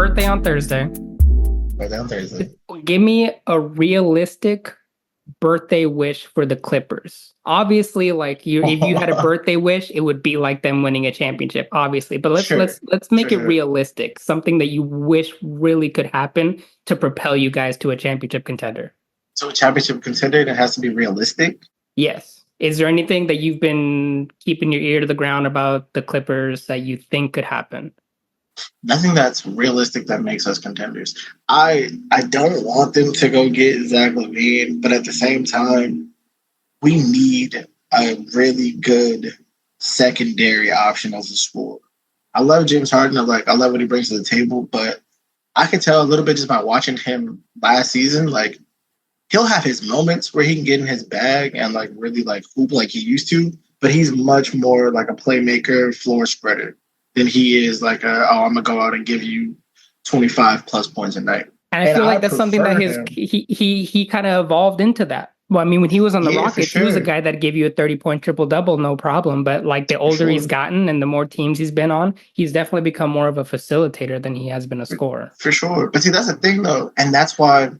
birthday on Thursday. Birthday on Thursday. Give me a realistic birthday wish for the Clippers. Obviously, like if you had a birthday wish, it would be like them winning a championship, obviously. But let's make it realistic. Something that you wish really could happen to propel you guys to a championship contender. So a championship contender, that has to be realistic? Yes. Is there anything that you've been keeping your ear to the ground about the Clippers that you think could happen? Nothing that's realistic that makes us contenders. I don't want them to go get Zach LaVine, but at the same time, we need a really good secondary option as a sport. I love James Harden. I love what he brings to the table, but I can tell a little bit just by watching him last season. Like, he'll have his moments where he can get in his bag and like really like hoop like he used to, but he's much more like a playmaker, floor spreader than he is like I'm gonna go out and give you 25 plus points a night. And I feel like that's something that he kind of evolved into that. Well, I mean, when he was on the Rockets, he was a guy that gave you a 30-point triple-double, no problem. But like the older he's gotten and the more teams he's been on, he's definitely become more of a facilitator than he has been a scorer. For sure. But see, that's the thing, though. And that's why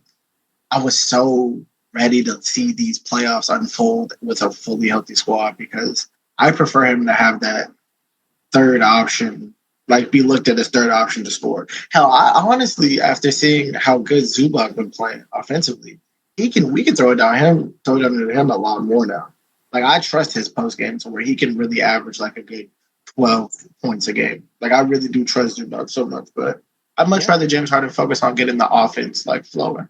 I was so ready to see these playoffs unfold with a fully healthy squad, because I prefer him to have that third option, like be looked at as third option to score. Hell, I honestly, after seeing how good Zubac been playing offensively, we can throw it down to him a lot more now. Like, I trust his post game to where he can really average like a good 12 points a game. Like, I really do trust Zubac so much, but I'd much rather James Harden focus on getting the offense like flowing.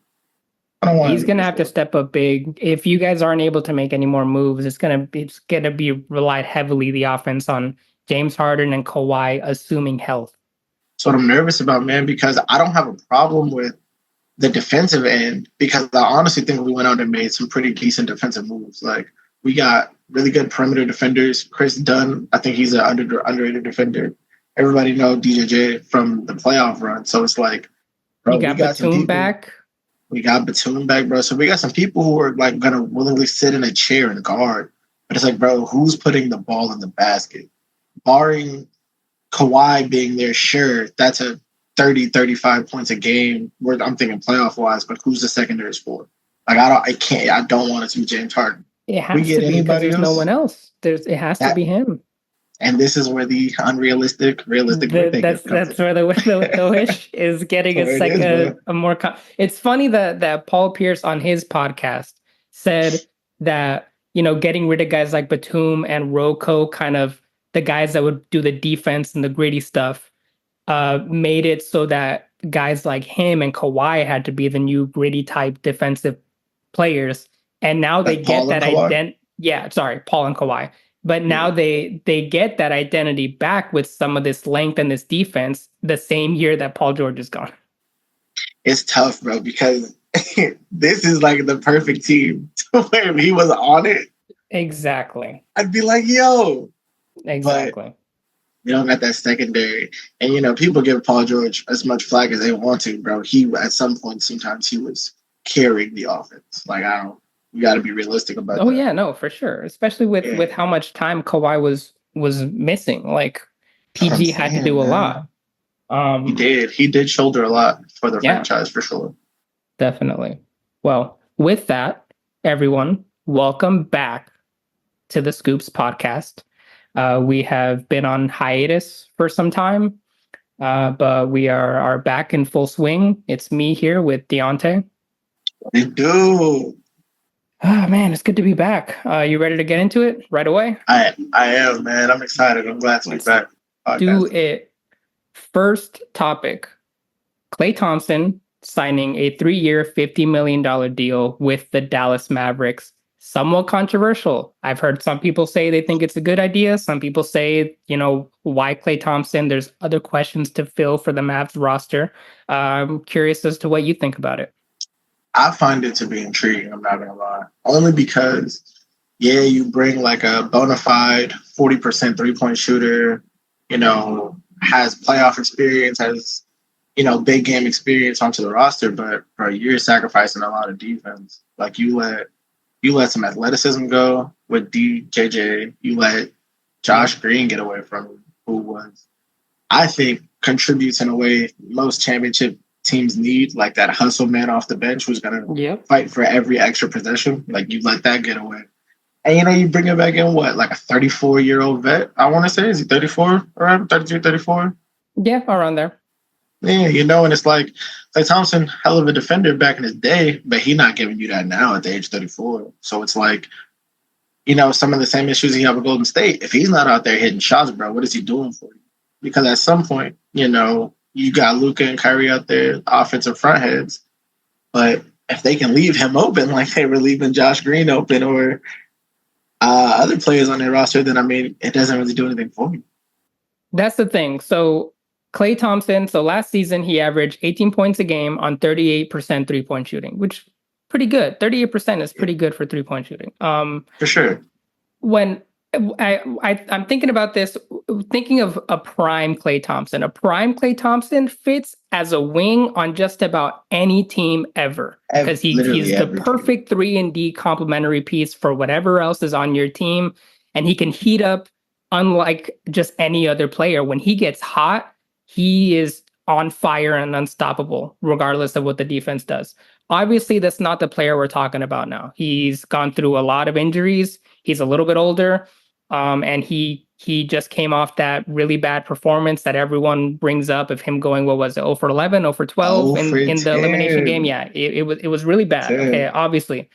He's gonna have to step up big. If you guys aren't able to make any more moves, it's gonna be relied heavily the offense on James Harden and Kawhi assuming health. So what I'm nervous about, man, because I don't have a problem with the defensive end, because I honestly think we went out and made some pretty decent defensive moves. Like, we got really good perimeter defenders. Chris Dunn, I think he's an underrated defender. Everybody know DJJ from the playoff run. So it's like, bro, you got Batum back. We got Batum back, bro. So we got some people who are like going to willingly sit in a chair and guard. But it's like, bro, who's putting the ball in the basket? Barring Kawhi being there, sure, that's a 30, 35 points a game. I'm thinking playoff-wise, but who's the secondary scorer? Like, I don't want it to be James Harden. It has to be, because there's no one else. It has to be him. And this is where the realistic that's where the wish is getting a more. It's funny that Paul Pierce on his podcast said that, getting rid of guys like Batum and Rocco, kind of the guys that would do the defense and the gritty stuff, made it so that guys like him and Kawhi had to be the new gritty type defensive players. And now they get that identity. Yeah, sorry, Paul and Kawhi. But now they get that identity back with some of this length and this defense the same year that Paul George is gone. It's tough, bro, because this is like the perfect team to where if he was on it. Exactly. I'd be like, yo. Exactly. But we don't got that secondary. And, people give Paul George as much flack as they want to, bro. He, at some point, sometimes he was carrying the offense. Like, you got to be realistic about that. Oh, yeah, no, for sure. Especially with how much time Kawhi was missing. Like, PG had to do a lot. He did shoulder a lot for the franchise, for sure. Definitely. Well, with that, everyone, welcome back to the Scoops podcast. We have been on hiatus for some time, but we are back in full swing. It's me here with Deionte. We do. Oh, man, it's good to be back. You ready to get into it right away? I am, man. I'm excited. I'm glad to be back. Do it. First topic. Klay Thompson signing a 3-year, $50 million deal with the Dallas Mavericks. Somewhat controversial. I've heard some people say they think it's a good idea. Some people say, why Klay Thompson? There's other questions to fill for the Mavs roster. I'm curious as to what you think about it. I find it to be intriguing, I'm not going to lie. Only because, you bring like a bona fide 40% three-point shooter, has playoff experience, has, big game experience onto the roster, but, bro, you're sacrificing a lot of defense. Like, you let some athleticism go with DJJ. You let Josh Green get away from him, who was I think, contributes in a way most championship teams need, like that hustle man off the bench who's going to fight for every extra possession. Like, you let that get away. And, you bring it back in, what, like a 34-year-old vet, I want to say? Is he 34? Around 33, 34? Yeah, around there. Yeah, and it's like Klay Thompson, hell of a defender back in his day, but he's not giving you that now at the age 34. So it's like, some of the same issues he had with Golden State. If he's not out there hitting shots, bro, what is he doing for you? Because at some point, you got Luka and Kyrie out there, offensive front heads. But if they can leave him open like they were leaving Josh Green open or other players on their roster, then, it doesn't really do anything for me. That's the thing. So Klay Thompson, last season, he averaged 18 points a game on 38% three-point shooting, which pretty good. 38% is pretty good for three-point shooting. For sure. When I'm thinking about this, thinking of a prime Klay Thompson. A prime Klay Thompson fits as a wing on just about any team ever. Because he's the perfect 3-and-D complementary piece for whatever else is on your team. And he can heat up unlike just any other player. When he gets hot, he is on fire and unstoppable, regardless of what the defense does. Obviously, that's not the player we're talking about now. He's gone through a lot of injuries. He's a little bit older. And he just came off that really bad performance that everyone brings up of him going, what was it, 0 for 11, 0 for 12 in the elimination game? Yeah, it was really bad. Okay, obviously.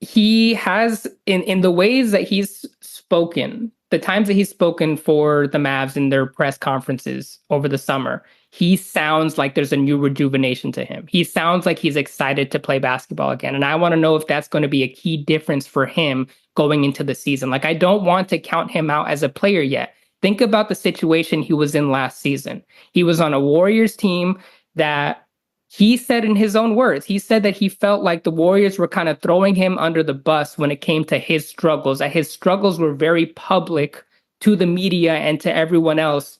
He has, in the ways that he's spoken, the times that he's spoken for the Mavs in their press conferences over the summer, he sounds like there's a new rejuvenation to him. He sounds like he's excited to play basketball again. And I want to know if that's going to be a key difference for him going into the season. Like, I don't want to count him out as a player yet. Think about the situation he was in last season. He was on a Warriors team that he said, in his own words, he said that he felt like the Warriors were kind of throwing him under the bus when it came to his struggles, that his struggles were very public to the media and to everyone else,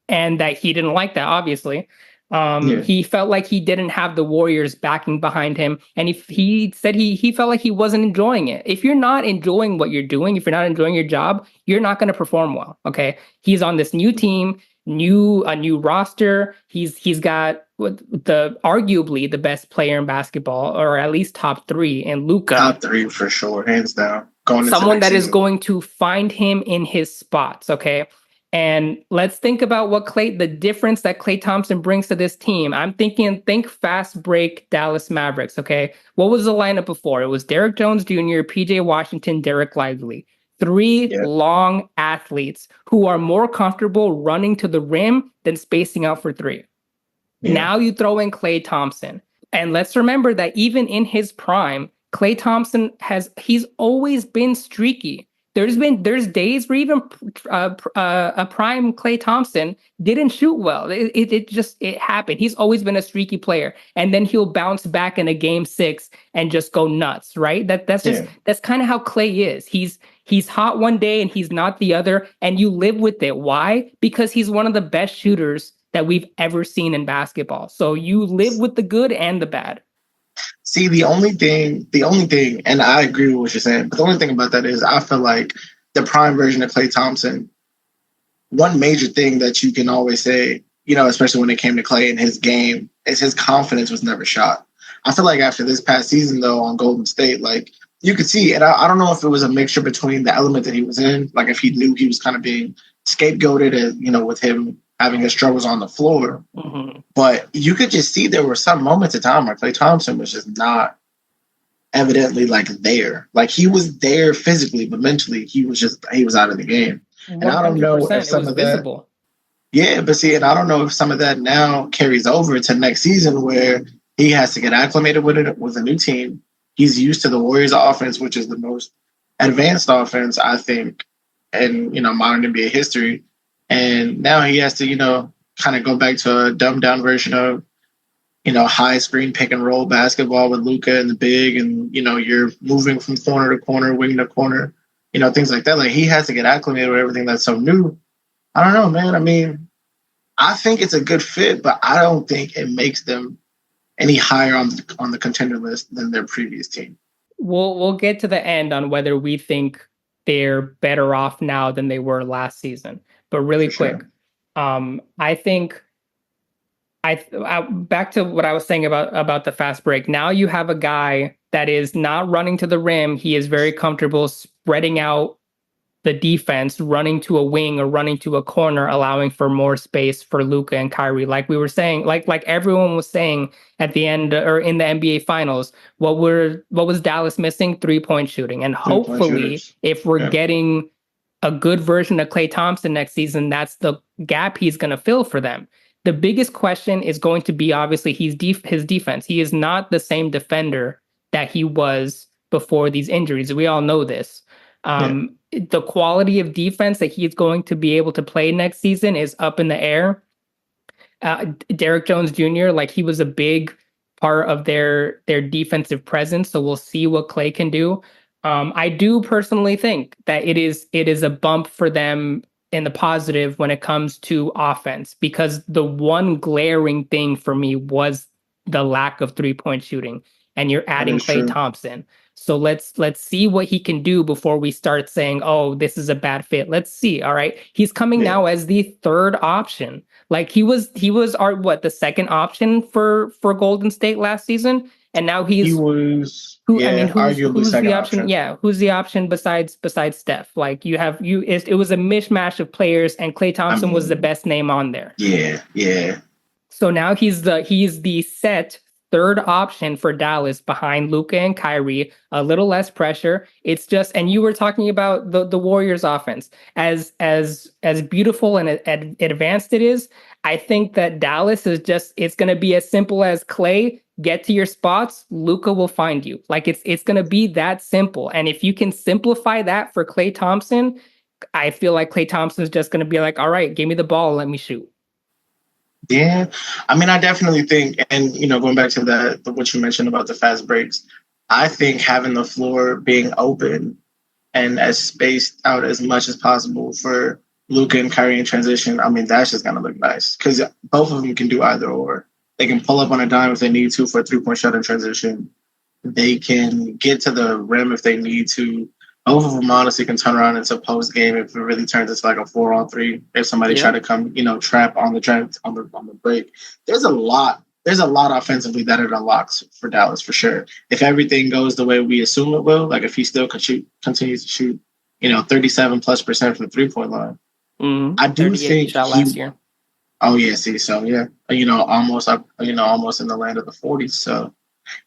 and that he didn't like that, obviously. He felt like he didn't have the Warriors backing behind him, and he said he felt like he wasn't enjoying it. If you're not enjoying what you're doing, if you're not enjoying your job, you're not going to perform well, okay? He's on this new team, a new roster. He's got arguably the best player in basketball, or at least top 3, in Luka. Top 3 for sure, hands down. Someone that is going to find him in his spots, okay? And let's think about the difference that Klay Thompson brings to this team. Think fast break Dallas Mavericks, okay? What was the lineup before? It was Derrick Jones Jr., PJ Washington, Derek Lively. 3 long athletes who are more comfortable running to the rim than spacing out for 3. Yeah. Now you throw in Klay Thompson. And let's remember that even in his prime, Klay Thompson he's always been streaky. There's days where even a prime Klay Thompson didn't shoot well. It happened. He's always been a streaky player, and then he'll bounce back in a game 6 and just go nuts, right? That's kind of how Klay is. He's hot one day and he's not the other, and you live with it. Why? Because he's one of the best shooters that we've ever seen in basketball. So you live with the good and the bad. See, the only thing, and I agree with what you're saying, but the only thing about that is I feel like the prime version of Klay Thompson, one major thing that you can always say, especially when it came to Klay and his game, is his confidence was never shot. I feel like after this past season, though, on Golden State, like, you could see, and I don't know if it was a mixture between the element that he was in, like if he knew he was kind of being scapegoated, and, with him having his struggles on the floor. Mm-hmm. But you could just see there were some moments of time where Klay Thompson was just not evidently like there. Like, he was there physically, but mentally he was out of the game. And I don't know if some of that. Yeah, but see, and I don't know if some of that now carries over to next season where he has to get acclimated with a new team. He's used to the Warriors offense, which is the most advanced offense, I think, in modern NBA history. And now he has to, kind of go back to a dumbed down version of, high screen pick and roll basketball with Luka and the big, and, you're moving from corner to corner, wing to corner, things like that. Like, he has to get acclimated with everything that's so new. I don't know, man. I mean, I think it's a good fit, but I don't think it makes them any higher on the contender list than their previous team. We'll get to the end on whether we think they're better off now than they were last season. But really quick, I think back to what I was saying about the fast break. Now you have a guy that is not running to the rim. He is very comfortable spreading out the defense, running to a wing or running to a corner, allowing for more space for Luka and Kyrie. Like we were saying, like everyone was saying at the end or in the NBA Finals, what was Dallas missing? 3-point shooting. And hopefully, if we're getting a good version of Klay Thompson next season, that's the gap he's going to fill for them. The biggest question is going to be obviously his defense. He is not the same defender that he was before these injuries. We all know this. The quality of defense that he's going to be able to play next season is up in the air. Derrick Jones Jr., like he was a big part of their defensive presence. So we'll see what Klay can do. I do personally think that it is a bump for them in the positive when it comes to offense, because the one glaring thing for me was the lack of 3-point shooting, and you're adding Klay Thompson. So let's see what he can do before we start saying, oh, this is a bad fit. Let's see. All right. He's coming now as the third option. Like he was the second option for Golden State last season. And now who's the option? Yeah. Who's the option besides Steph? Like it was a mishmash of players, and Klay Thompson was the best name on there. Yeah. Yeah. So now he's the set third option for Dallas behind Luka and Kyrie, a little less pressure. It's just, and you were talking about the Warriors offense as beautiful and advanced it is. I think that Dallas is it's going to be as simple as Klay, get to your spots, Luka will find you. Like it's going to be that simple. And if you can simplify that for Klay Thompson, I feel like Klay Thompson is just going to be like, all right, give me the ball, let me shoot. Yeah, I mean, I definitely think, and going back to what you mentioned about the fast breaks, I think having the floor being open and as spaced out as much as possible for Luka and Kyrie in transition, I mean, that's just gonna look nice because both of them can do either or. They can pull up on a dime if they need to for a 3-point shot in transition. They can get to the rim if they need to. Both of them honestly can turn around into post game if it really turns into like a 4-on-3. If somebody try to come, trap on the break. There's a lot offensively that it unlocks for Dallas for sure. If everything goes the way we assume it will, like if he still continues to shoot, 37+% from the 3-point line. I do think shot last year. Oh yeah, see, so yeah, almost in the land of the 40s. So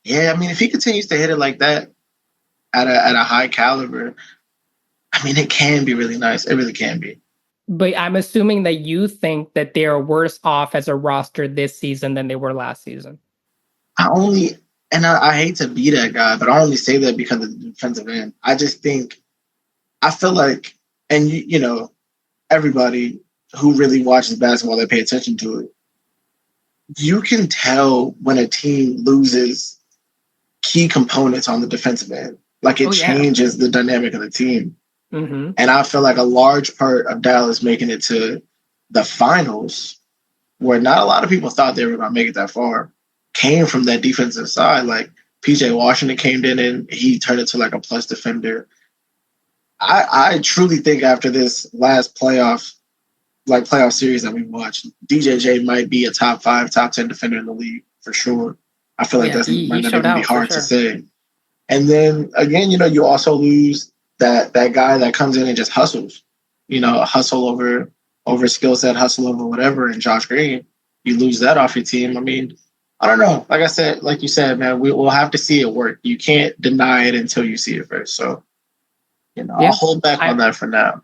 yeah, I mean, if he continues to hit it like that, at a high caliber, I mean, it can be really nice. It really can be. But I'm assuming that you think that they are worse off as a roster this season than they were last season. I hate to be that guy, but I only say that because of the defensive end. I feel like, and everybody who really watches basketball, they pay attention to it. You can tell when a team loses key components on the defensive end. Like it changes the dynamic of the team. Mm-hmm. And I feel like a large part of Dallas making it to the finals, where not a lot of people thought they were going to make it that far, came from that defensive side. Like PJ Washington came in and he turned into like a plus defender. I truly think after this last playoff series that we watched, DJJ might be a top 5, top 10 defender in the league for sure. I feel like might not even be hard to say. And then again, you also lose that guy that comes in and just hustles, hustle over skill set, hustle over whatever. And Josh Green, you lose that off your team. I mean, I don't know. Like you said, man, we'll have to see it work. You can't deny it until you see it first. So, I'll hold back on that for now.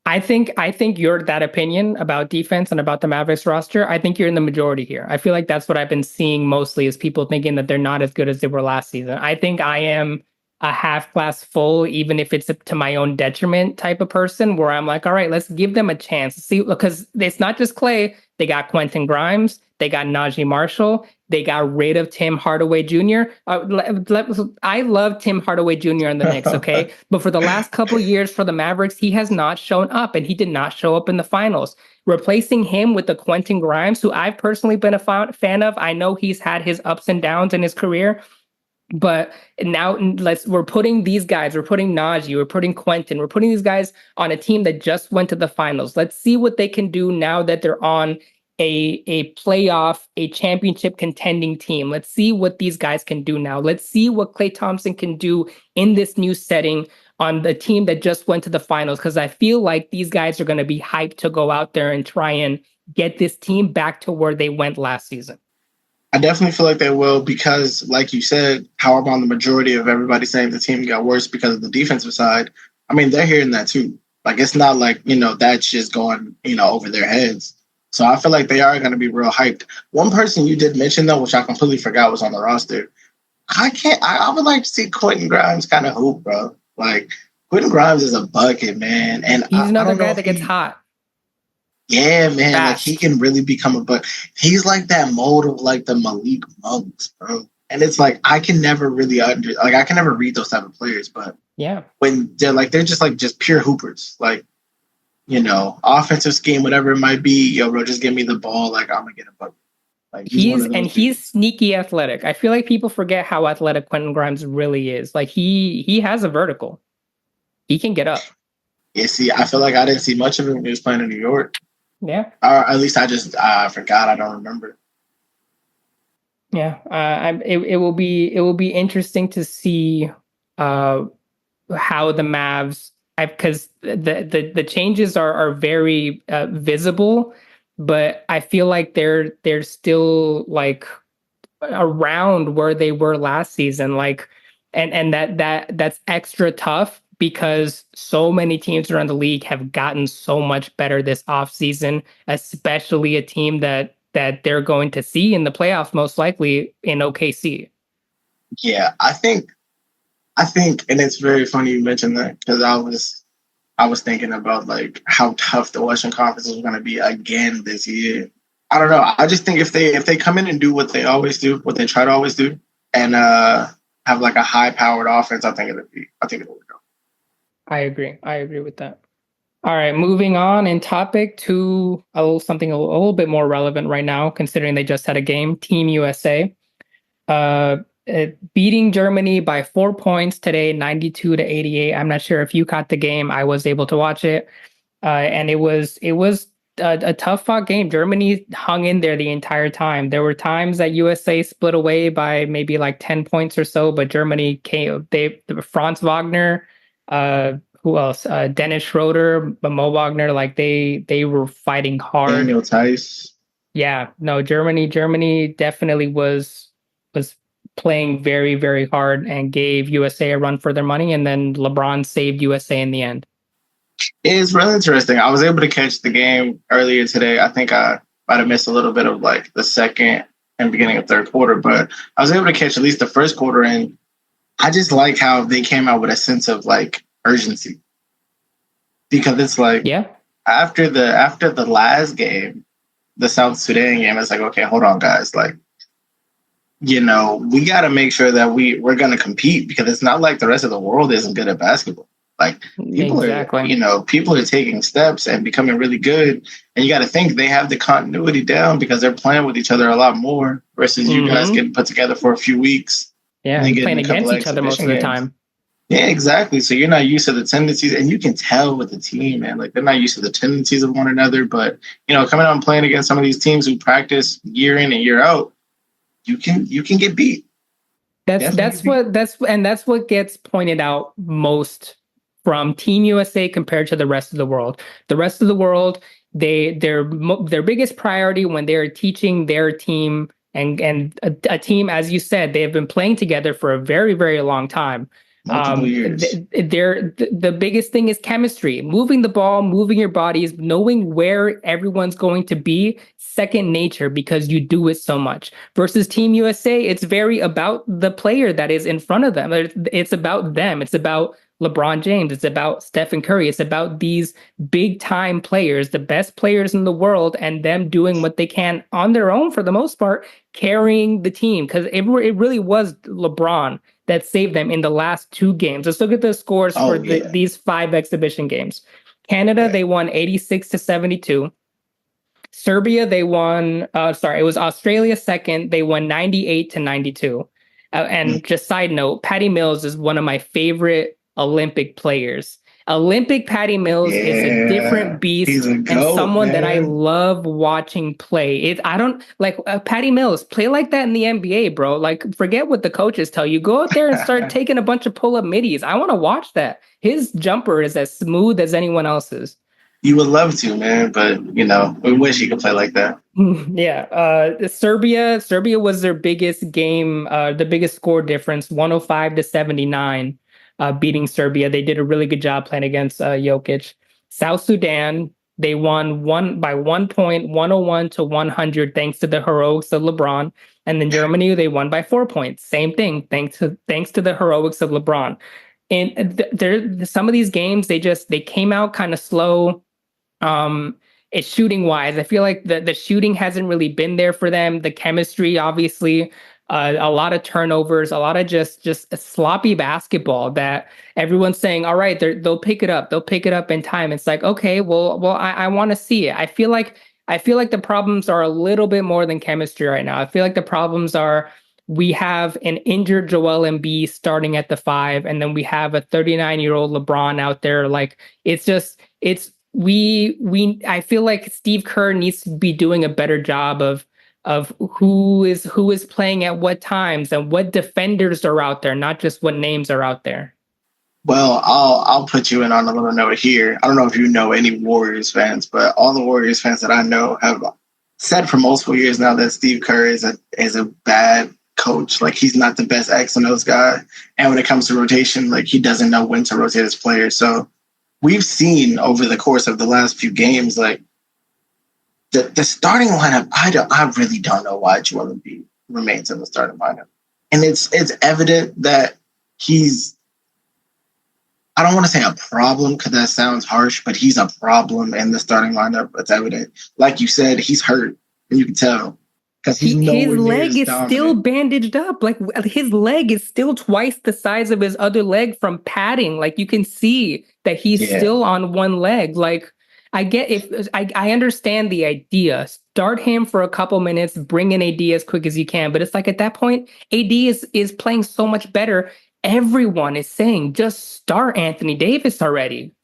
I think you're that opinion about defense and about the Mavericks roster. I think you're in the majority here. I feel like that's what I've been seeing mostly is people thinking that they're not as good as they were last season. I think I am a half glass full, even if it's to my own detriment type of person, where I'm like, all right, let's give them a chance. See, because it's not just Klay. They got Quentin Grimes. They got Najee Marshall. They got rid of Tim Hardaway Jr. I love Tim Hardaway Jr. in the Knicks, okay? But for the last couple of years for the Mavericks, he has not shown up, and he did not show up in the finals. Replacing him with the Quentin Grimes, who I've personally been a fan of. I know he's had his ups and downs in his career. But now we're putting these guys, we're putting Najee, we're putting Quentin, we're putting these guys on a team that just went to the finals. Let's see what they can do now that they're on a playoff, a championship contending team. Let's see what these guys can do now. Let's see what Klay Thompson can do in this new setting on the team that just went to the finals. Because I feel like these guys are going to be hyped to go out there and try and get this team back to where they went last season. I definitely feel like they will because, like you said, how about the majority of everybody saying the team got worse because of the defensive side? I mean, they're hearing that too. Like, it's not like, that's just going, over their heads. So I feel like they are going to be real hyped. One person you did mention, though, which I completely forgot was on the roster. I would like to see Quentin Grimes kind of hoop, bro. Like, Quentin Grimes is a bucket, man. And he's another guy that gets hot. Yeah, man. Fast. Like, he can really become a bucket. He's like that mold of like the Malik Monks, bro. And it's like, I can never really I can never read those type of players, but yeah, when they're just pure hoopers, like, offensive scheme, whatever it might be, yo, bro, just give me the ball. Like, I'm gonna get a bucket. Like, he's sneaky athletic. I feel like people forget how athletic Quentin Grimes really is. Like, he has a vertical. He can get up. Yeah, see, I feel like I didn't see much of him when he was playing in New York. Yeah. Or at least I forgot. I don't remember. Yeah. It will be interesting to see how the Mavs, because the changes are very visible, but I feel like they're still like around where they were last season. Like, and that's extra tough because so many teams around the league have gotten so much better this offseason, especially a team that they're going to see in the playoffs, most likely in OKC. Yeah, I think, and it's very funny you mentioned that because I was thinking about like how tough the Western Conference is going to be again this year. I don't know. I just think if they come in and do what they always do, what they try to always do, and have like a high powered offense, I think it'll work out. I agree with that. All right, moving on in topic to something a little bit more relevant right now, considering they just had a game. Team USA beating Germany by 4 points today, 92-88. I'm not sure if you caught the game. I was able to watch it, and it was a tough fought game. Germany hung in there the entire time. There were times that USA split away by maybe like 10 points or so, but Germany came. Franz Wagner. Who else? Dennis Schroeder, Mo Wagner, like they were fighting hard. Daniel Tice. Yeah, no, Germany definitely was playing very, very hard and gave USA a run for their money, and then LeBron saved USA in the end. It's really interesting. I was able to catch the game earlier today. I think I might have missed a little bit of like the second and beginning of third quarter, but I was able to catch at least the first quarter, and I just like how they came out with a sense of like urgency, because it's like, yeah, after the last game, the South Sudan game, it's like, okay, hold on, guys, like, we got to make sure that we're going to compete, because it's not like the rest of the world isn't good at basketball. Like, people are taking steps and becoming really good, and you got to think they have the continuity down because they're playing with each other a lot more versus you guys getting put together for a few weeks. Yeah, and playing against each other most of the time. Yeah, exactly. So you're not used to the tendencies, and you can tell with the team, man. Like, they're not used to the tendencies of one another. But coming out and playing against some of these teams who practice year in and year out, you can get beat. That's what gets pointed out most from Team USA compared to the rest of the world. The rest of the world, their biggest priority when they're teaching their team and a team, as you said, they have been playing together for a very, very long time. The biggest thing is chemistry, moving the ball, moving your bodies, knowing where everyone's going to be, second nature, because you do it so much. Versus Team USA, it's very about the player that is in front of them. It's about them. It's about LeBron James. It's about Stephen Curry. It's about these big time players, the best players in the world, and them doing what they can on their own for the most part, carrying the team. Because it really was LeBron that saved them in the last two games. Let's look at the scores for these 5 exhibition games. Canada, they won 86-72. Serbia, they won. It was Australia second. They won 98-92. And just side note, Patty Mills is one of my favorite Olympic players. Olympic Patty Mills is a different beast and someone that I love watching play. I don't like Patty Mills play like that in the NBA, bro. Like, forget what the coaches tell you. Go out there and start taking a bunch of pull-up middies. I want to watch that. His jumper is as smooth as anyone else's. You would love to, man, but we wish you could play like that. Yeah. Serbia was their biggest game, the biggest score difference, 105-79. Beating Serbia. They did a really good job playing against Jokic. South Sudan, they won by 1 point, 101-100, thanks to the heroics of LeBron. And then Germany, they won by 4 points. Same thing, thanks to the heroics of LeBron. And some of these games, they came out kind of slow. It's shooting wise. I feel like the shooting hasn't really been there for them. The chemistry, obviously. A lot of turnovers, a lot of just sloppy basketball that everyone's saying, all right, they'll pick it up. They'll pick it up in time. It's like, okay, well, I want to see it. I feel like the problems are a little bit more than chemistry right now. I feel like the problems are we have an injured Joel Embiid starting at the 5, and then we have a 39-year-old LeBron out there. Like, I feel like Steve Kerr needs to be doing a better job of who is playing at what times and what defenders are out there, not just what names are out there. Well, I'll put you in on a little note here. I don't know if you know any Warriors fans, but all the Warriors fans that I know have said for multiple years now that Steve Kerr is a bad coach. Like, he's not the best X and O's guy. And when it comes to rotation, like, he doesn't know when to rotate his players. So we've seen over the course of the last few games, like, the starting lineup, I really don't know why Joel Embiid remains in the starting lineup. And it's evident that he's, I don't want to say a problem because that sounds harsh, but he's a problem in the starting lineup. It's evident. Like you said, he's hurt, and you can tell. Because his leg is still bandaged up. Like, his leg is still twice the size of his other leg from padding. Like, you can see that he's still on one leg. Like, I understand the idea. Start him for a couple minutes, bring in AD as quick as you can. But it's like, at that point, AD is playing so much better. Everyone is saying, just start Anthony Davis already.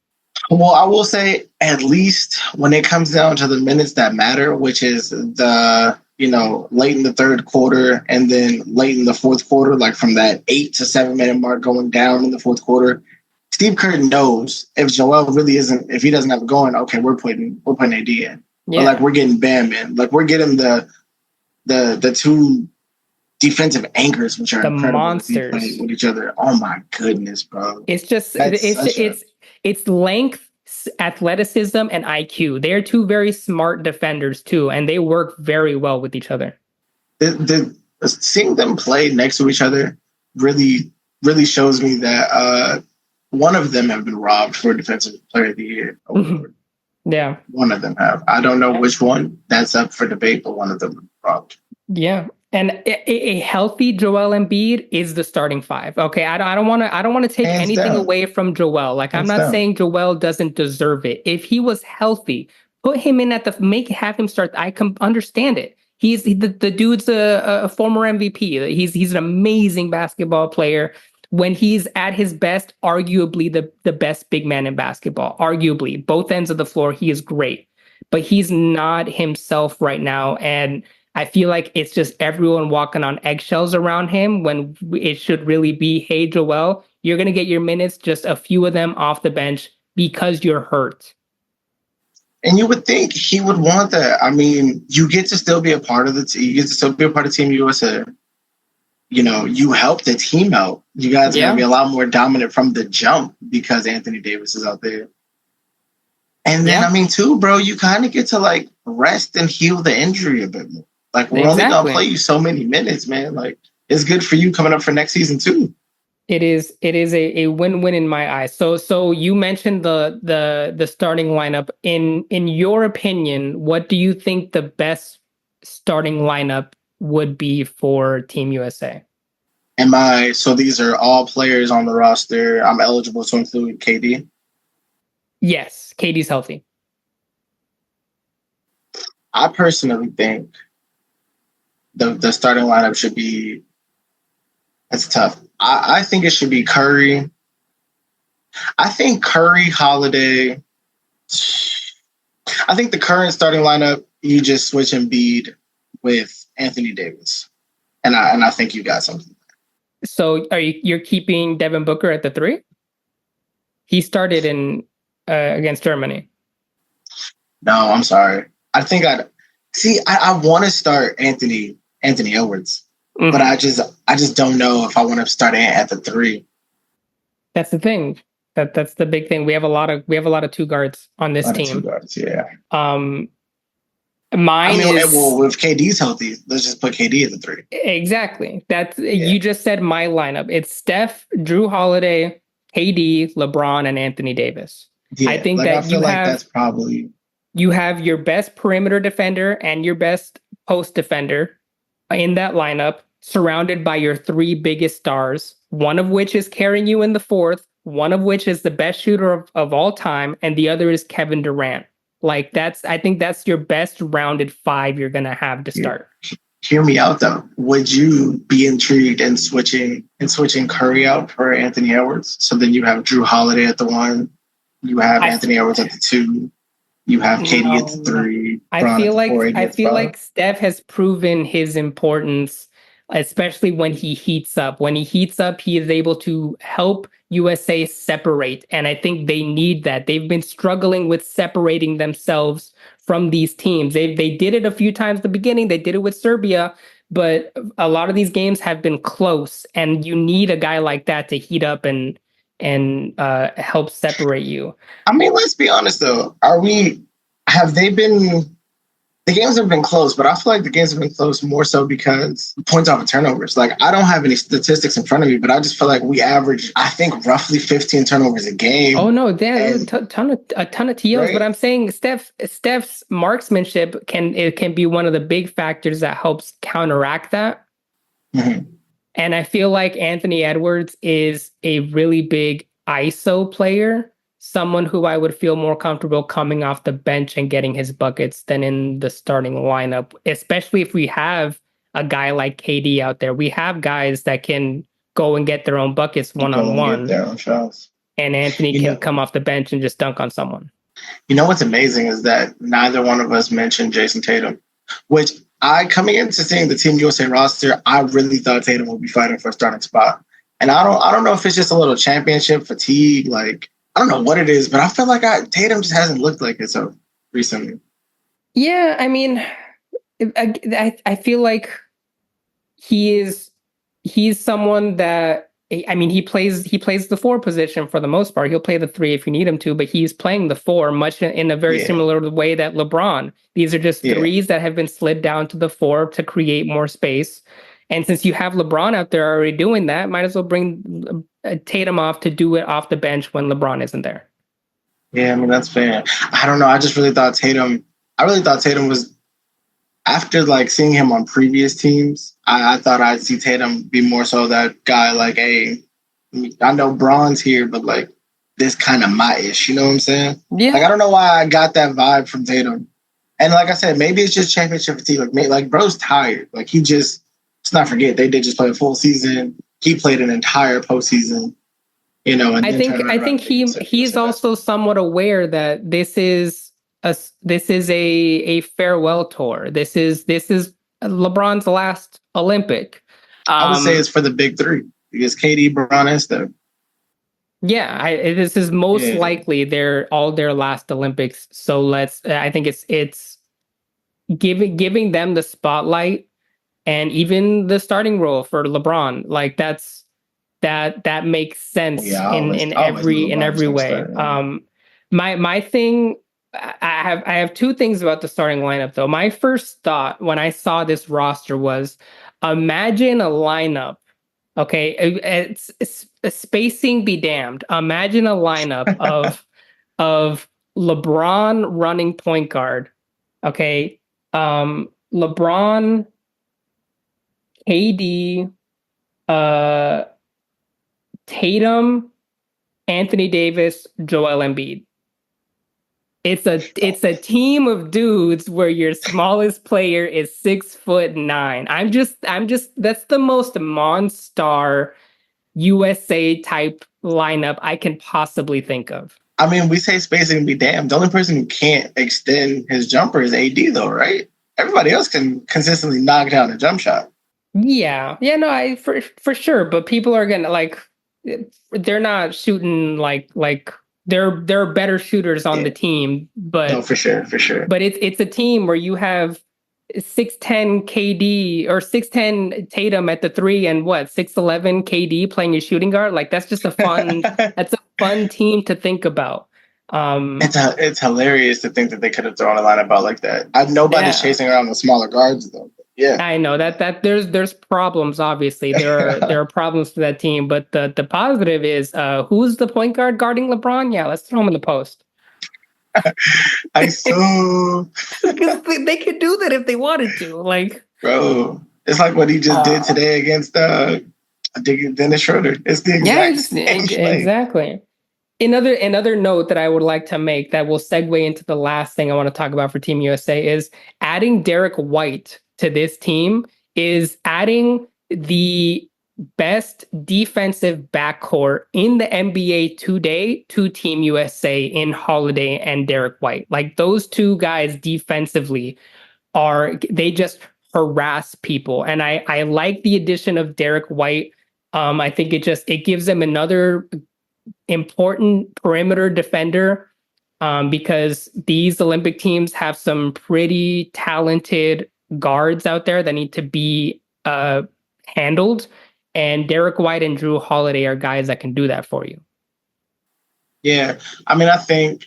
Well, I will say, at least when it comes down to the minutes that matter, which is the late in the third quarter and then late in the fourth quarter, like from that 8 to 7 minute mark going down in the fourth quarter, Steve Kerr knows if Joel really if he doesn't have it going, okay, we're putting AD in. Yeah. But like, we're getting Bam in. Like, we're getting the two defensive anchors, which are the incredible monsters with each other. Oh my goodness, bro. It's just it's length, athleticism, and IQ. They're two very smart defenders too, and they work very well with each other. Seeing them play next to each other really shows me that one of them have been robbed for Defensive Player of the Year award. Yeah. One of them have. I don't know which one. That's up for debate, but one of them robbed. Yeah. And a healthy Joel Embiid is the starting 5. Okay, I don't want to take anything away from Joel. Like, I'm not saying Joel doesn't deserve it. If he was healthy, put him in have him start. I can understand it. The dude's a former MVP. He's an amazing basketball player. When he's at his best, arguably the best big man in basketball. Arguably, both ends of the floor, he is great. But he's not himself right now, and I feel like it's just everyone walking on eggshells around him when it should really be, hey, Joel, you're going to get your minutes, just a few of them off the bench because you're hurt. And you would think he would want that. I mean, you get to still be a part of the team. You get to still be a part of Team USA. You help the team out. You guys are going to be a lot more dominant from the jump because Anthony Davis is out there. And then, I mean, too, bro, you kind of get to, like, rest and heal the injury a bit more. Like, we're only going to play you so many minutes, man. Like, it's good for you coming up for next season, too. It is a win-win in my eyes. So you mentioned the starting lineup. In your opinion, what do you think the best starting lineup would be for Team USA? So these are all players on the roster. I'm eligible to include KD? Yes, KD's healthy. I personally think the starting lineup should be That's tough. I think it should be Curry. I think Curry, Holiday. I think the current starting lineup, you just switch Embiid with Anthony Davis, and I think you got something. So you're keeping Devin Booker at the 3? He started in against Germany. No, I'm sorry. I think I want to start Anthony Edwards, but I just don't know if I want to start at the 3. That's the thing. That's the big thing. We have a lot of 2 guards on this team. 2 guards, yeah. Mine is if KD's healthy, let's just put KD at the 3. Exactly. You just said my lineup. It's Steph, Drew Holiday, KD, LeBron, and Anthony Davis. Yeah, I think I feel like that's probably you have your best perimeter defender and your best post defender in that lineup, surrounded by your 3 biggest stars, one of which is carrying you in the 4th, one of which is the best shooter of all time, and the other is Kevin Durant. Like I think that's your best rounded 5 you're gonna have to start. Hear me out though. Would you be intrigued in switching Curry out for Anthony Edwards? So then you have Drew Holiday at the 1, you have Anthony Edwards at the 2, you have KD at the 3. I feel like Steph has proven his importance, especially when he heats up. When he heats up, he is able to help USA separate. And I think they need that. They've been struggling with separating themselves from these teams. They did it a few times at the beginning. They did it with Serbia, but a lot of these games have been close. And you need a guy like that to heat up and help separate you. I mean, let's be honest though. The games have been close, but I feel like the games have been close more so because points off of turnovers. Like, I don't have any statistics in front of me, but I just feel like we average, I think, roughly 15 turnovers a game. Oh no, there's a ton of TOs. Right? But I'm saying Steph's marksmanship can be one of the big factors that helps counteract that. Mm-hmm. And I feel like Anthony Edwards is a really big ISO player. Someone who I would feel more comfortable coming off the bench and getting his buckets than in the starting lineup, especially if we have a guy like KD out there. We have guys that can go and get their own buckets one-on-one. Their own shots. And Anthony can come off the bench and just dunk on someone. You know what's amazing is that neither one of us mentioned Jason Tatum, which coming into seeing the Team USA roster, I really thought Tatum would be fighting for a starting spot. And I don't know if it's just a little championship fatigue, like, I don't know what it is, but I feel like Tatum just hasn't looked like it so recently. Yeah, I mean, I feel like he's someone that, I mean, he plays the 4 position for the most part. He'll play the 3 if you need him to, but he's playing the 4 much in a very similar way that LeBron. These are just threes that have been slid down to the 4 to create more space. And since you have LeBron out there already doing that, might as well bring Tatum off to do it off the bench when LeBron isn't there. Yeah, I mean, that's fair. I don't know. I really thought Tatum was, after like seeing him on previous teams, I thought I'd see Tatum be more so that guy like, hey, I know Bron's here, but like this kind of my ish, you know what I'm saying? Yeah. Like, I don't know why I got that vibe from Tatum. And like I said, maybe it's just championship fatigue. Like bro's tired. Like let's not forget, they did just play a full season. He played an entire postseason, you know. And I think he's also somewhat aware that this is a farewell tour. This is LeBron's last Olympic. I would say it's for the big 3 because KD, LeBron, and Steph. Yeah, this is most likely their last Olympics. So I think it's giving them the spotlight. And even the starting role for LeBron, like that makes sense in every way. My thing, I have 2 things about the starting lineup though. My first thought when I saw this roster was, imagine a lineup. Okay, it's spacing be damned. Imagine a lineup of LeBron running point guard. Okay, LeBron, KD, Tatum, Anthony Davis, Joel Embiid. It's a team of dudes where your smallest player is 6'9". I'm just that's the most Monstar USA type lineup I can possibly think of. I mean, we say spacing be damned. The only person who can't extend his jumper is AD, though, right? Everybody else can consistently knock down a jump shot. Yeah, no, I for sure. But people are gonna like, they're not shooting like they're better shooters on the team, but no, for sure. But it's a team where you have 6'10" KD or 6'10" Tatum at the three and 6'11" KD playing your shooting guard. Like that's just a fun that's a fun team to think about. It's hilarious to think that they could have thrown a lineup out like that. Nobody's chasing around the smaller guards though. Yeah, I know that there's problems. Obviously, there are problems for that team. But the positive is who's the point guard guarding LeBron? Yeah, let's throw him in the post. I saw because they could do that if they wanted to. Like, bro, it's like what he just did today against Dennis Schroeder. It's the exactly. Another note that I would like to make that will segue into the last thing I want to talk about for Team USA is adding Derek White to this team is adding the best defensive backcourt in the NBA today to Team USA in Holiday and Derek White. Like those two guys defensively they just harass people. And I like the addition of Derek White. I think it gives them another important perimeter defender because these Olympic teams have some pretty talented guards out there that need to be handled. And Derek White and Drew Holiday are guys that can do that for you. Yeah. I mean, I think,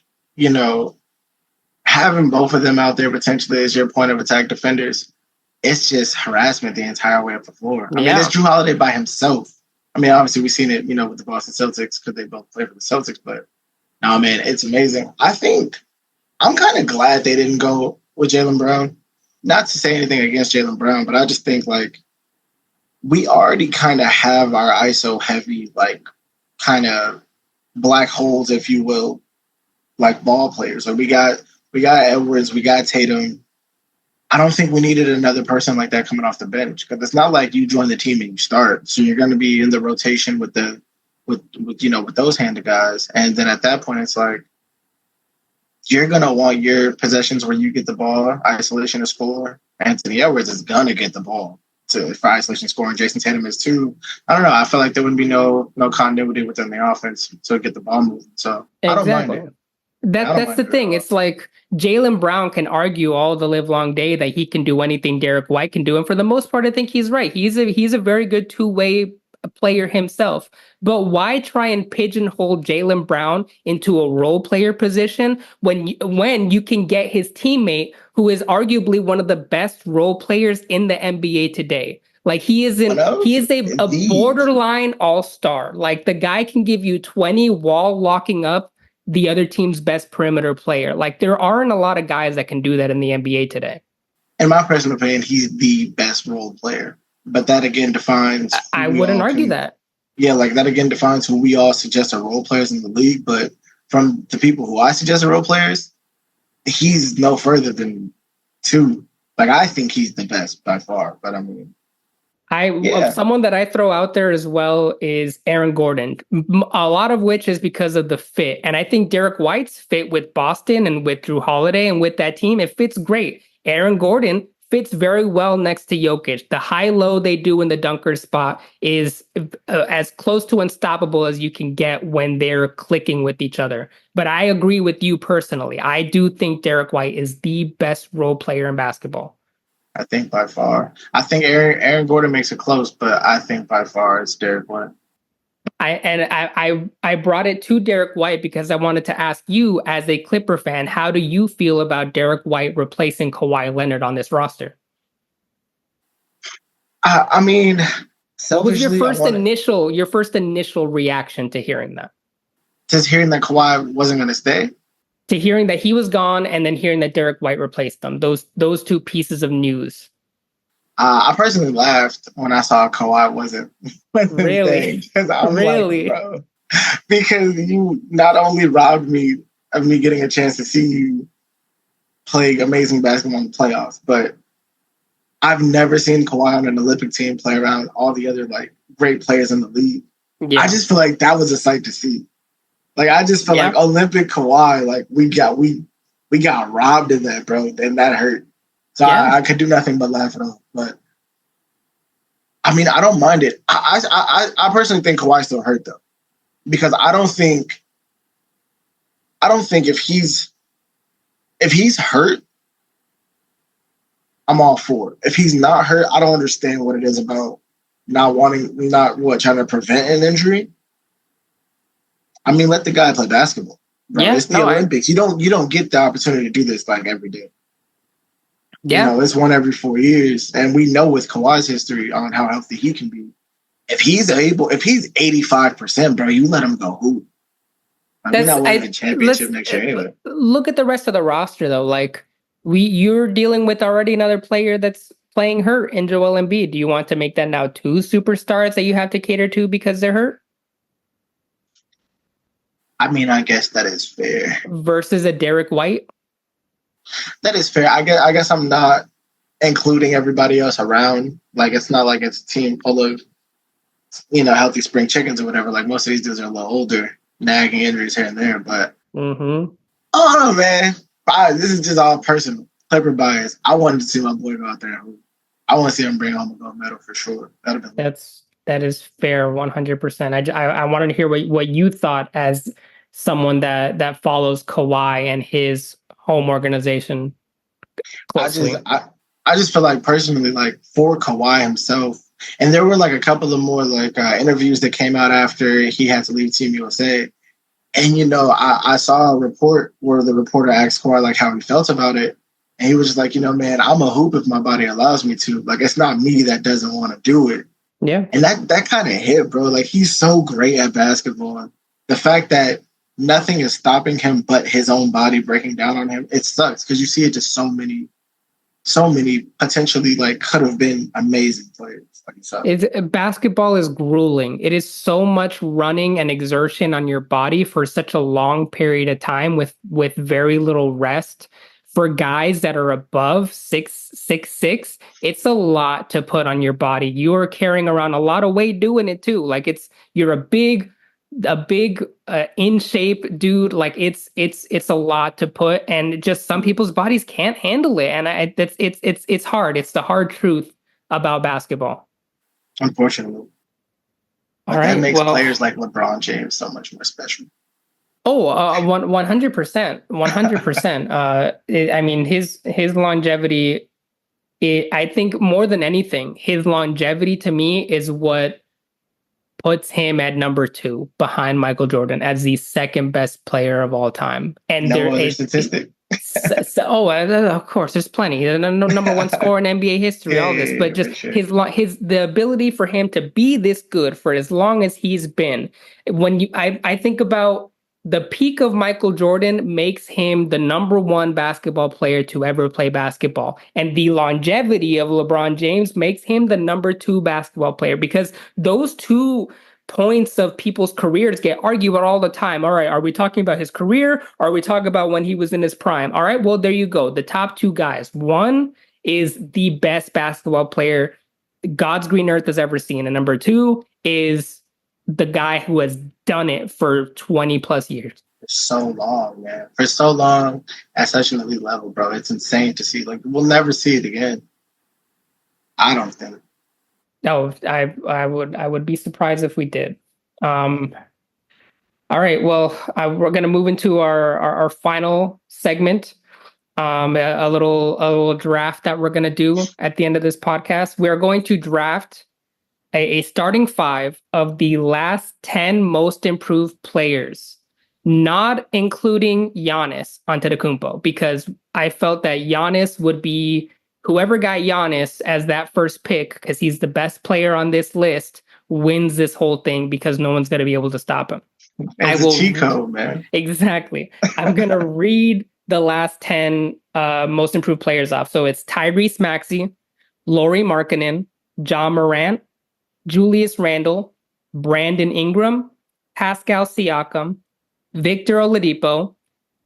having both of them out there potentially as your point of attack defenders, it's just harassment the entire way up the floor. I mean, it's Drew Holiday by himself. I mean, obviously we've seen it, with the Boston Celtics because they both play for the Celtics, but no, man, it's amazing. I think I'm kind of glad they didn't go with Jaylen Brown. Not to say anything against Jaylen Brown, but I just think like we already kind of have our ISO heavy, like kind of black holes, if you will, like ball players. So we got Edwards, we got Tatum. I don't think we needed another person like that coming off the bench because it's not like you join the team and you start. So you're going to be in the rotation with those handed guys. And then at that point, it's like you're going to want your possessions where you get the ball, isolation or score. Anthony Edwards is going to get the ball for isolation scoring. Jason Tatum is too. I don't know. I feel like there wouldn't be no continuity within the offense to get the ball moving. So exactly. I don't mind it. That's the thing. It's like Jaylen Brown can argue all the live long day that he can do anything Derek White can do. And for the most part, I think he's right. He's a very good two-way player himself. But why try and pigeonhole Jaylen Brown into a role player position when you can get his teammate who is arguably one of the best role players in the NBA today? Like he is a borderline all-star. Like the guy can give you 20 wall locking up the other team's best perimeter player. Like there aren't a lot of guys that can do that in the NBA today. In my personal opinion, he's the best role player. But that again defines. I wouldn't argue that. Yeah, like that again defines who we all suggest are role players in the league. But from the people who I suggest are role players, he's no further than two. Like I think he's the best by far. But I mean, someone that I throw out there as well is Aaron Gordon, a lot of which is because of the fit. And I think Derek White's fit with Boston and with Drew Holiday and with that team, it fits great. Aaron Gordon fits very well next to Jokic. The high-low they do in the dunker spot is as close to unstoppable as you can get when they're clicking with each other. But I agree with you personally. I do think Derek White is the best role player in basketball. I think by far. I think Aaron Gordon makes it close, but I think by far it's Derek White. I brought it to Derek White because I wanted to ask you, as a Clipper fan, how do you feel about Derek White replacing Kawhi Leonard on this roster? I mean, what was your first initial reaction to hearing that? Just hearing that Kawhi wasn't going to stay? To hearing that he was gone and then hearing that Derek White replaced them. Those two pieces of news. I personally laughed when I saw Kawhi wasn't really? Because I'm like, bro, because you not only robbed me of me getting a chance to see you play amazing basketball in the playoffs, but I've never seen Kawhi on an Olympic team play around all the other like great players in the league. Yeah. I just feel like that was a sight to see. Like I just feel like Olympic Kawhi, like we got robbed in that, bro, and that hurt. So I could do nothing but laugh it off. But I mean, I don't mind it. I personally think Kawhi's still hurt though, because I don't think if he's hurt, I'm all for it. If he's not hurt, I don't understand what it is about trying to prevent an injury. I mean, let the guy play basketball. Bro. Yeah, it's the Olympics. You don't get the opportunity to do this like every day. Yeah. You know, it's one every 4 years. And we know with Kawhi's history on how healthy he can be. If he's 85%, bro, you let him go hoop. We're not winning the championship next year anyway. Look at the rest of the roster though. Like you're dealing with already another player that's playing hurt in Joel Embiid. Do you want to make that now 2 superstars that you have to cater to because they're hurt? I mean, I guess that is fair. Versus a Derek White? That is fair. I guess I'm not including everybody else around. Like, it's not like it's a team full of, healthy spring chickens or whatever. Like, most of these dudes are a little older, nagging injuries here and there. But, I don't know, man. This is just all personal. Clipper bias. I wanted to see my boy go out there and hoop. I want to see him bring home a gold medal for sure. That is fair, 100%. I wanted to hear what you thought as someone that follows Kawhi and his home organization closely. I just feel like personally, like for Kawhi himself, and there were like a couple of more like interviews that came out after he had to leave Team USA. And, I saw a report where the reporter asked Kawhi like how he felt about it. And he was just like, man, I'm a hoop if my body allows me to. Like, it's not me that doesn't want to do it. Yeah. And that kind of hit, bro. Like, he's so great at basketball. The fact that nothing is stopping him but his own body breaking down on him, it sucks because you see it just so many potentially like could have been amazing players. Basketball is grueling. It is so much running and exertion on your body for such a long period of time with very little rest. For guys that are above 6'6", it's a lot to put on your body. You are carrying around a lot of weight doing it too. Like you're a big in shape dude. Like it's a lot to put, and just some people's bodies can't handle it. And it's hard. It's the hard truth about basketball. Unfortunately. All right. That makes players like LeBron James so much more special. Oh, 100%, 100%. I mean, his longevity. I think more than anything, his longevity to me is what puts him at number 2 behind Michael Jordan as the second best player of all time. And no other statistic. Of course, there's plenty. The number 1 scorer in NBA history, all this, but just sure. The ability for him to be this good for as long as he's been. When I think about the peak of Michael Jordan makes him the number 1 basketball player to ever play basketball. And the longevity of LeBron James makes him the number 2 basketball player, because those 2 points of people's careers get argued about all the time. All right, are we talking about his career? Or are we talking about when he was in his prime? All right, well, there you go. The top 2 guys. One is the best basketball player God's green earth has ever seen. And number 2 is the guy who has done it for 20 plus years. For so long, man. For so long at such an elite level, bro. It's insane to see. Like, we'll never see it again. I don't think. No, I would be surprised if we did. All right. Well, we're going to move into our final segment. A little draft that we're going to do at the end of this podcast. We're going to draft a starting 5 of the last 10 most improved players, not including Giannis Antetokounmpo, because I felt that Giannis would be whoever got Giannis as that first pick, because he's the best player on this list, wins this whole thing because no one's going to be able to stop him. It's a cheat code, man. Exactly. I'm going to read the last 10 most improved players off. So it's Tyrese Maxey, Lauri Markkanen, John Morant, Julius Randle, Brandon Ingram, Pascal Siakam, Victor Oladipo,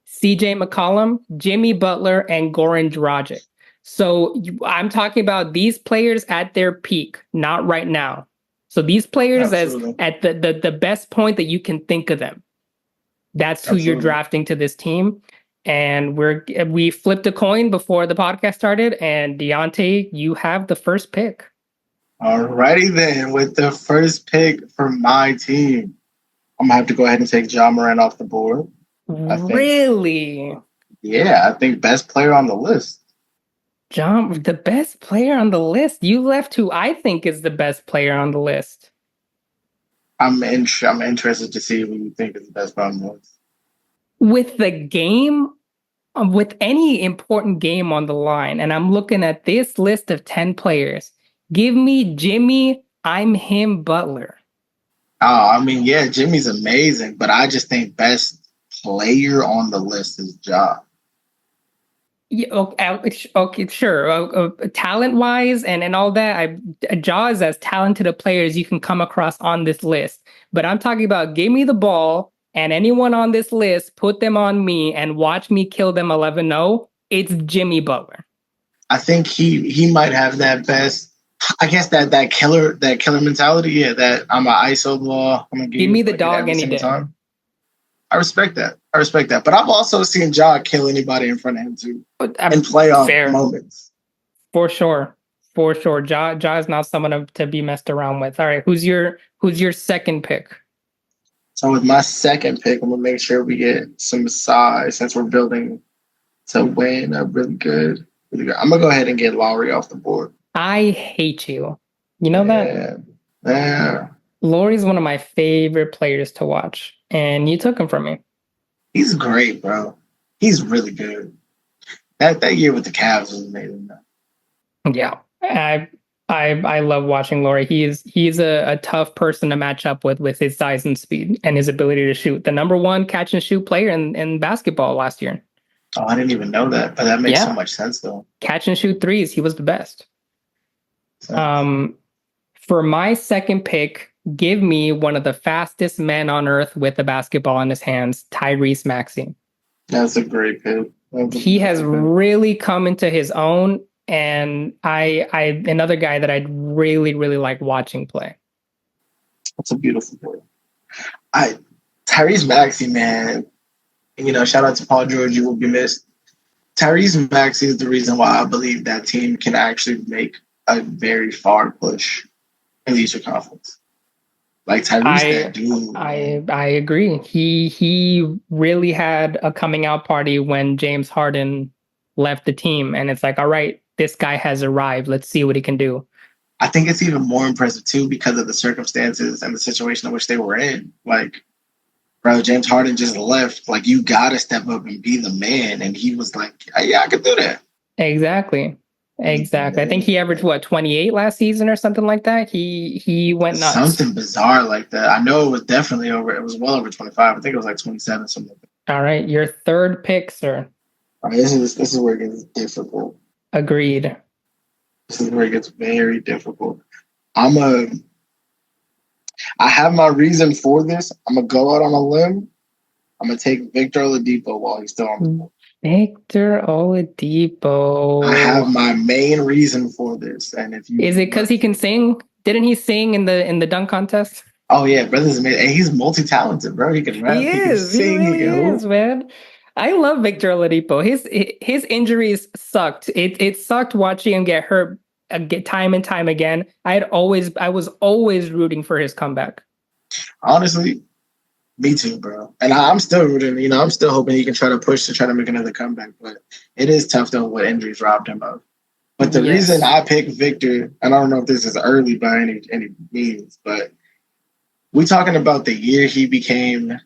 CJ McCollum, Jimmy Butler, and Goran Dragic. So I'm talking about these players at their peak, not right now. So these players as at the best point that you can think of them. That's who you're drafting to this team. And we flipped a coin before the podcast started, and Deionte, you have the first pick. Alrighty then, with the first pick for my team, I'm gonna have to go ahead and take Ja Morant off the board. Really? I think best player on the list. The best player on the list? You left who I think is the best player on the list. I'm interested to see who you think is the best player on the list. With the game, with any important game on the line, and I'm looking at this list of 10 players, give me Jimmy, I'm him, Butler. Oh, I mean, yeah, Jimmy's amazing, but I just think best player on the list is Ja. Yeah, okay, sure. Talent-wise and all that, Ja is as talented a player as you can come across on this list. But I'm talking about give me the ball, and anyone on this list, put them on me and watch me kill them 11-0. It's Jimmy Butler. I think he might have that best. I guess that killer mentality. Yeah, that I'm an ISO ball. I'm gonna give me the dog any day. Time. I respect that. But I've also seen Ja kill anybody in front of him too, in playoff moments. For sure. Ja is not someone to be messed around with. All right, who's your second pick? So with my second pick, I'm gonna make sure we get some size since we're building to win a really good. I'm gonna go ahead and get Lowry off the board. I hate you. You know that? Yeah. Laurie's one of my favorite players to watch, and you took him from me. He's great, bro. He's really good. That year with the Cavs was amazing. Yeah, I love watching Laurie. He's a tough person to match up with his size and speed and his ability to shoot. The number one catch and shoot player in basketball last year. Oh, I didn't even know that, but that makes so much sense though. Catch and shoot threes, he was the best. For my second pick, give me one of the fastest men on earth with the basketball in his hands, Tyrese Maxey. That's a great pick. He has really come into his own, and I another guy that I'd really, really like watching play. That's a beautiful pick. Tyrese Maxey, man. Shout out to Paul George, you will be missed. Tyrese Maxey is the reason why I believe that team can actually make a very far push in the Eastern Conference. Like Tyrese, that dude. I agree. He really had a coming out party when James Harden left the team, and it's like, all right, this guy has arrived. Let's see what he can do. I think it's even more impressive too because of the circumstances and the situation in which they were in. Like, bro, James Harden just left. Like, you gotta step up and be the man, and he was like, yeah, I could do that. Exactly. I think he averaged 28 last season or something like that. He went nuts. Something bizarre like that. I know it was definitely over. It was well over 25. I think it was like 27, something like that. All right, your third pick, sir. All right, this is where it gets difficult. Agreed. This is where it gets very difficult. I have my reason for this. I'm gonna go out on a limb. I'm gonna take Victor Oladipo while he's still on the board. Victor Oladipo. I have my main reason for this, and if you is it because he can sing? Didn't he sing in the dunk contest? Oh yeah, brother's amazing, and he's multi-talented, bro. He can rap, he can sing, he is, man. I love Victor Oladipo. His injuries sucked. It sucked watching him get hurt, get time and time again. I was always rooting for his comeback. Honestly. Me too, bro. And I'm still rooting, I'm still hoping he can try to make another comeback. But it is tough, though, what injuries robbed him of. But the reason I picked Victor, and I don't know if this is early by any means, but we're talking about the year he became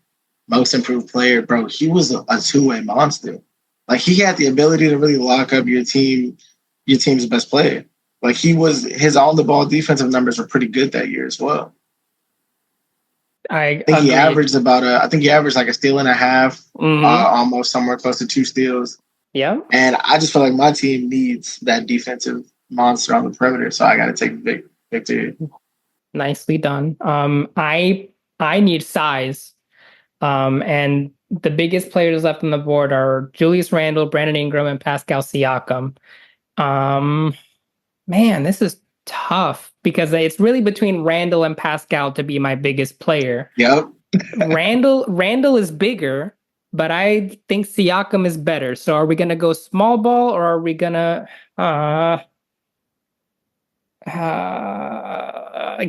most improved player, bro. He was a two-way monster. Like, he had the ability to really lock up your team's best player. Like, his on-the-ball defensive numbers were pretty good that year as well. I think he averaged like a steal and a half, almost somewhere close to 2 steals. Yeah. And I just feel like my team needs that defensive monster on the perimeter, so I got to take Victor. Nicely done. I need size, and the biggest players left on the board are Julius Randle, Brandon Ingram, and Pascal Siakam. Man, this is tough because it's really between Randle and Pascal to be my biggest player. Yep. Randle is bigger, but I think Siakam is better. So are we gonna go small ball or are we gonna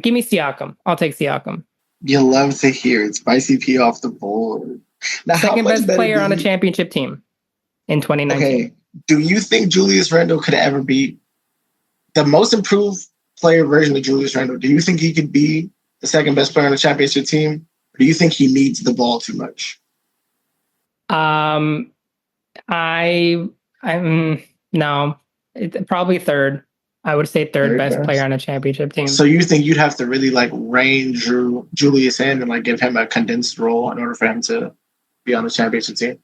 give me Siakam? I'll take Siakam. You love to hear it. Spicy P off the board. Now, Second best player on a championship team in 2019. Okay. Do you think Julius Randle could ever be the most improved player version of Julius Randle? Do you think he could be the second best player on a championship team? Or do you think he needs the ball too much? I'm no, probably third. I would say third best player on a championship team. So you think you'd have to really like rein Julius in and like give him a condensed role in order for him to be on the championship team?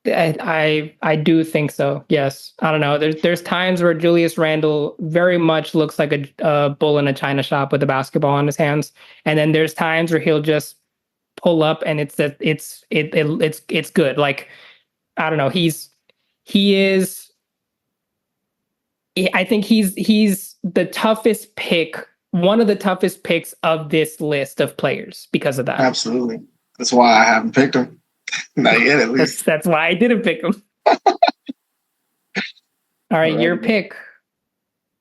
I do think so. Yes. I don't know. There's times where Julius Randle very much looks like a bull in a china shop with a basketball in his hands, and then there's times where he'll just pull up and it's good. Like, I don't know. I think he's the toughest pick, one of the toughest picks of this list of players because of that. Absolutely. That's why I haven't picked him. Not yet, at least. That's why I didn't pick him. All right, your pick.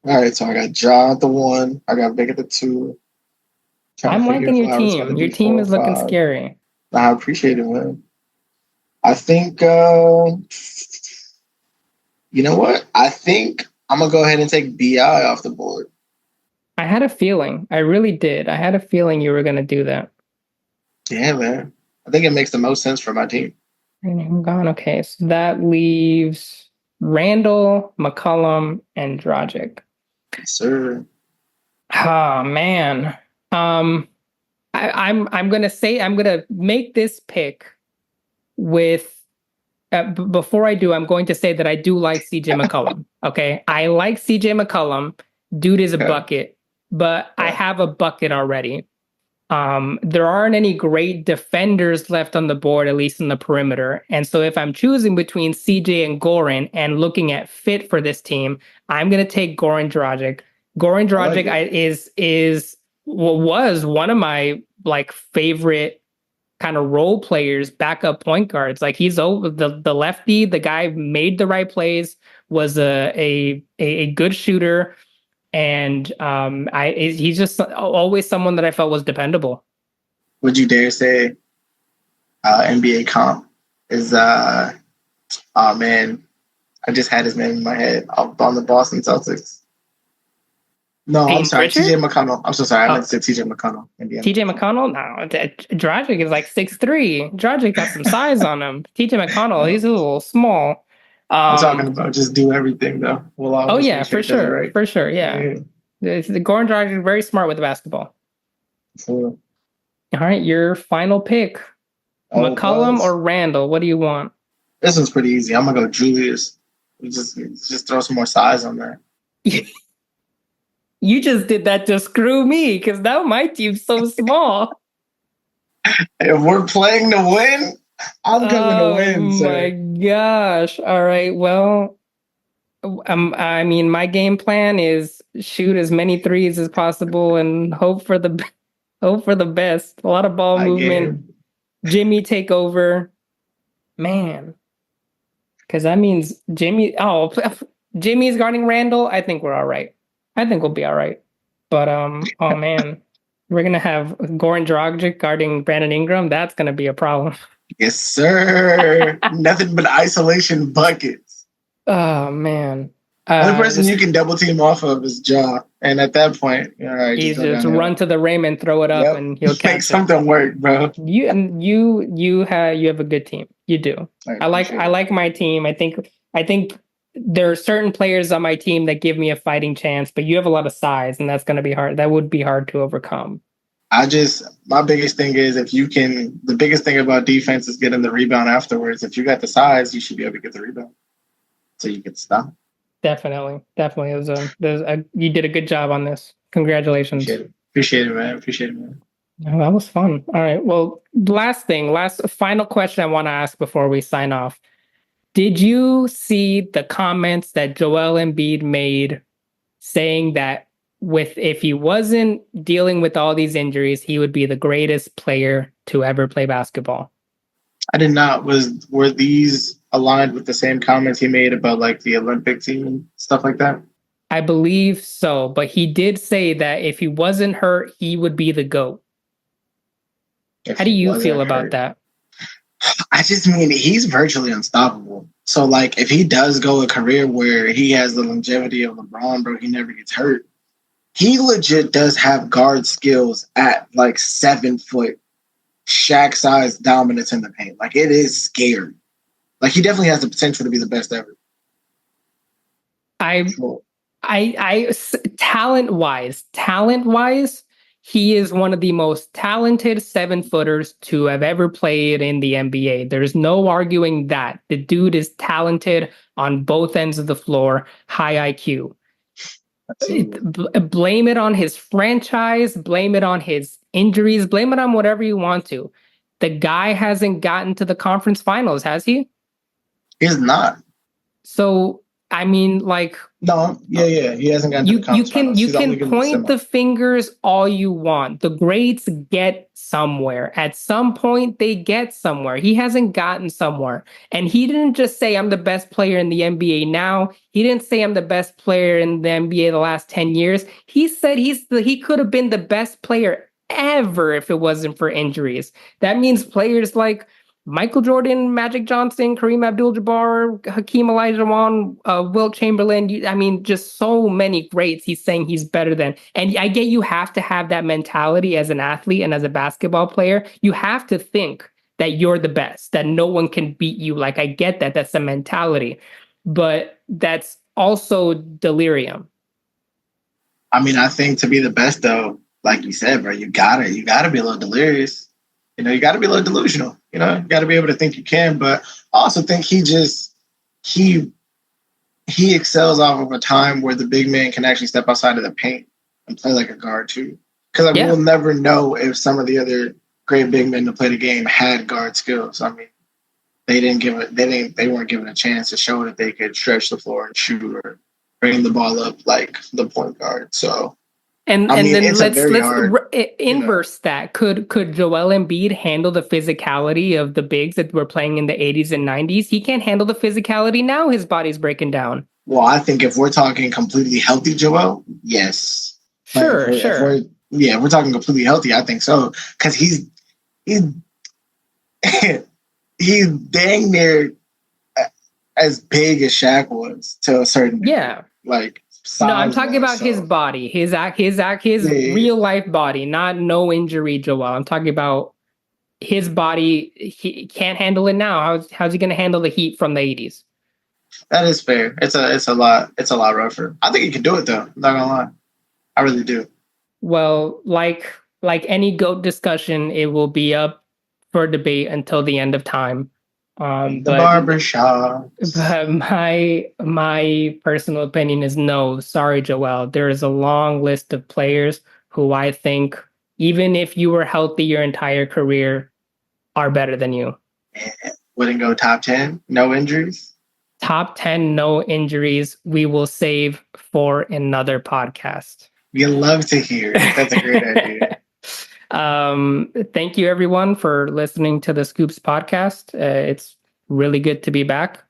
All right, so I got Ja at the 1. I got Vic at the 2. I'm liking your team. Your team is looking scary. I appreciate it, man. I think, you know what? I think I'm going to go ahead and take B.I. off the board. I had a feeling. I really did. I had a feeling you were going to do that. Yeah, man. I think it makes the most sense for my team. I'm gone. Okay, so that leaves Randle, McCollum, and Dragic. Yes, sir. Oh man. I'm gonna make this pick with. Before I do, I'm going to say that I do like CJ McCollum. Okay, I like CJ McCollum. Dude is a bucket, but I have a bucket already. There aren't any great defenders left on the board, at least in the perimeter. And so if I'm choosing between CJ and Goran and looking at fit for this team, I'm going to take Goran Dragic. Goran Dragic was one of my like favorite kind of role players, backup point guards. Like he's the lefty, the guy made the right plays, was a good shooter. And he's just always someone that I felt was dependable. Would you dare say NBA comp is oh man, I just had his name in my head on the Boston Celtics. No, I'm sorry, TJ McConnell. I'm so sorry, I meant to say TJ McConnell. TJ McConnell? No, Dragic is like 6'3". Dragic got some size on him. TJ McConnell, he's a little small. I'm talking about just do everything though. Oh yeah, for sure, right. For sure, yeah. The Goran Dragic is very smart with the basketball. Cool. All right, your final pick: McCollum or Randle. What do you want? This one's pretty easy. I'm gonna go Julius. Just throw some more size on there. You just did that to screw me because now my team's so small. If we're playing to win, I'm coming to win. Oh my gosh! All right, well, I mean, my game plan is shoot as many threes as possible and hope for the best. A lot of ball movement. Jimmy take over, man. Because that means Jimmy's guarding Randle. I think we're all right. I think we'll be all right. But oh man, we're gonna have Goran Dragic guarding Brandon Ingram. That's gonna be a problem. Yes, sir. Nothing but isolation buckets. Oh man. The only person you can double team off of is Ja, and at that point, all right, he's just run to the rim and throw it up, and he'll catch something work, bro. You have a good team. You do. I like my team. I think there are certain players on my team that give me a fighting chance, but you have a lot of size, and that's going to be hard. That would be hard to overcome. My biggest thing is the biggest thing about defense is getting the rebound afterwards. If you got the size, you should be able to get the rebound, so you can stop. Definitely. You did a good job on this. Congratulations. Appreciate it, man. Oh, that was fun. All right. Well, last final question I want to ask before we sign off. Did you see the comments that Joel Embiid made saying that if he wasn't dealing with all these injuries, he would be the greatest player to ever play basketball? I did not. Were these aligned with the same comments he made about like the Olympic team and stuff like that? I believe so, but he did say that if he wasn't hurt, he would be the GOAT. How do you feel about that? I just mean he's virtually unstoppable. So like if he does go a career where he has the longevity of LeBron, bro, he never gets hurt. He legit does have guard skills at like 7 foot, Shaq size dominance in the paint. Like it is scary. Like he definitely has the potential to be the best ever. Talent wise, he is one of the most talented 7-footers to have ever played in the NBA. There's no arguing that. The dude is talented on both ends of the floor, high IQ. Blame it on his franchise, blame it on his injuries, blame it on whatever you want to. The guy hasn't gotten to the conference finals, has he? He's not. So, I mean, like... No, yeah, he hasn't gotten to the conference finals. You can point the fingers all you want. The greats get somewhere. At some point, they get somewhere. He hasn't gotten somewhere. And he didn't just say, I'm the best player in the NBA now. He didn't say, I'm the best player in the NBA the last 10 years. He said he could have been the best player ever if it wasn't for injuries. That means players like Michael Jordan, Magic Johnson, Kareem Abdul-Jabbar, Hakeem Olajuwon, Wilt Chamberlain. I mean, just so many greats. He's saying he's better than. And I get you have to have that mentality as an athlete and as a basketball player. You have to think that you're the best, that no one can beat you. Like, I get that. That's a mentality. But that's also delirium. I mean, I think to be the best, though, like you said, bro, you gotta be a little delirious. You know, you got to be a little delusional. You know, you got to be able to think you can. But I also think he excels off of a time where the big man can actually step outside of the paint and play like a guard too. Because we'll never know if some of the other great big men to play the game had guard skills. I mean, they weren't given a chance to show that they could stretch the floor and shoot or bring the ball up like the point guard. So. And then let's inverse that. Could Joel Embiid handle the physicality of the bigs that were playing in the 80s and 90s? He can't handle the physicality now. His body's breaking down. Well, I think if we're talking completely healthy Joel, yes. Sure. If we're talking completely healthy, I think so. Because he's he's dang near as big as Shaq was to a certain degree. Yeah. Like. No, I'm talking about his body, his real life body, not no injury, Joel. I'm talking about his body. He can't handle it now. How's he going to handle the heat from the 80s? That is fair. It's a lot rougher. I think he can do it though. I'm not gonna lie, I really do. Well, like any GOAT discussion, it will be up for debate until the end of time. The barbershop. But my personal opinion is no. Sorry, Joel. There is a long list of players who I think, even if you were healthy your entire career, are better than you. Wouldn't go top 10? No injuries? Top 10, no injuries. We will save for another podcast. You love to hear it. That's a great idea. Thank you everyone for listening to the Scoops podcast. It's really good to be back,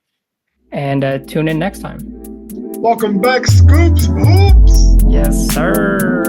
and tune in next time. Welcome back, Scoops. Oops. Yes, sir.